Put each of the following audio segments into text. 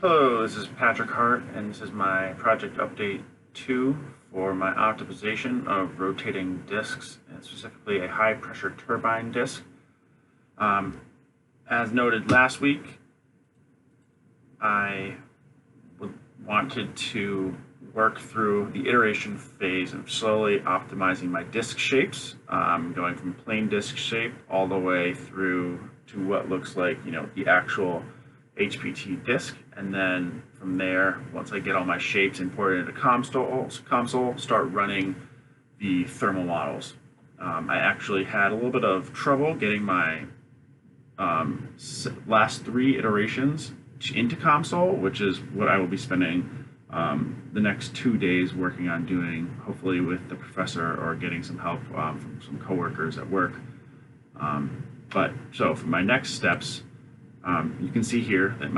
Hello, this is Patrick Hart, and this is my project update 2 for my optimization of rotating discs, and specifically a high pressure turbine disc. As noted last week, I wanted to work through the iteration phase of slowly optimizing my disc shapes, going from plain disc shape all the way through to what looks like, the actual HPT disc, and then from there, once I get all my shapes imported into COMSOL, start running the thermal models. I actually had a little bit of trouble getting my last 3 iterations into COMSOL, which is what I will be spending the next 2 days working on doing, hopefully with the professor or getting some help from some coworkers at work. So for my next steps, you can see here that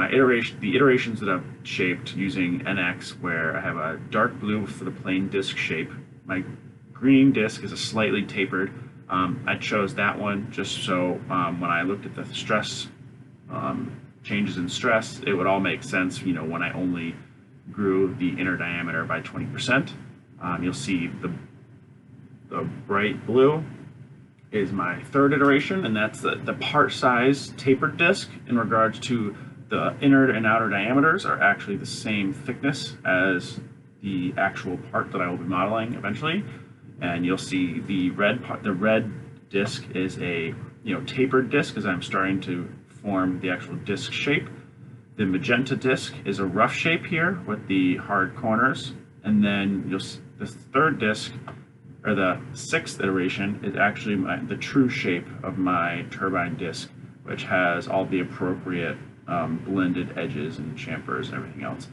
the iterations that I've shaped using NX, where I have a dark blue for the plain disc shape. My green disc is a slightly tapered. I chose that one just so when I looked at the stress changes in stress, it would all make sense. When I only grew the inner diameter by 20%, you'll see the bright blue is my 3rd iteration, and that's the part size tapered disc. In regards to the inner and outer diameters are actually the same thickness as the actual part that I will be modeling eventually. And you'll see the red disc is a tapered disc as I'm starting to form the actual disc shape. The magenta disc is a rough shape here with the hard corners, and then the 3rd disc, or the 6th iteration, is actually the true shape of my turbine disc, which has all the appropriate blended edges and chamfers and everything else.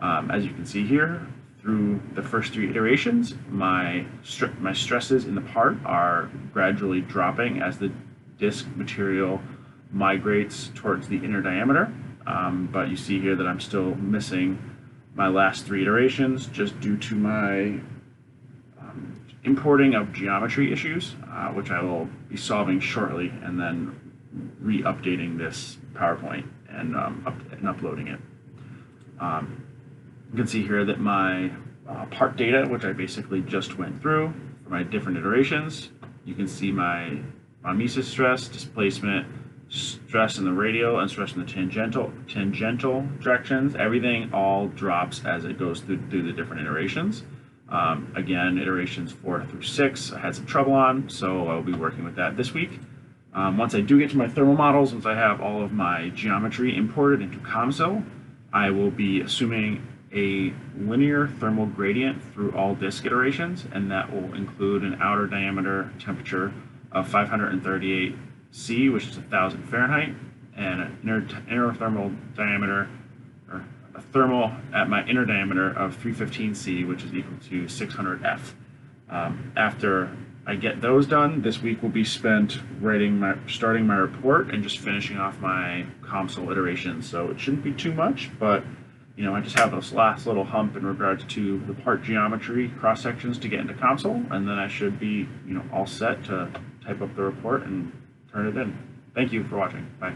As you can see here, through the first 3 iterations, my stresses in the part are gradually dropping as the disc material migrates towards the inner diameter. But you see here that I'm still missing my last 3 iterations just due to my importing of geometry issues, which I will be solving shortly, and then re-updating this PowerPoint and uploading it. You can see here that my part data, which I basically just went through for my different iterations, you can see my mesus stress, displacement, stress in the radial, and stress in the tangential directions. Everything all drops as it goes through the different iterations. Again, iterations 4 through 6 I had some trouble on, so I'll be working with that this week. Once I do get to my thermal models, once I have all of my geometry imported into COMSOL, I will be assuming a linear thermal gradient through all disc iterations, and that will include an outer diameter temperature of 538 C, which is 1000 Fahrenheit, and an inner thermal diameter, or a thermal at my inner diameter of 315 C, which is equal to 600 F. After I get those done, this week will be spent starting my report and just finishing off my COMSOL iterations. So it shouldn't be too much, but I just have this last little hump in regards to the part geometry cross sections to get into COMSOL, and then I should be all set to type up the report and turn it in. Thank you for watching. Bye.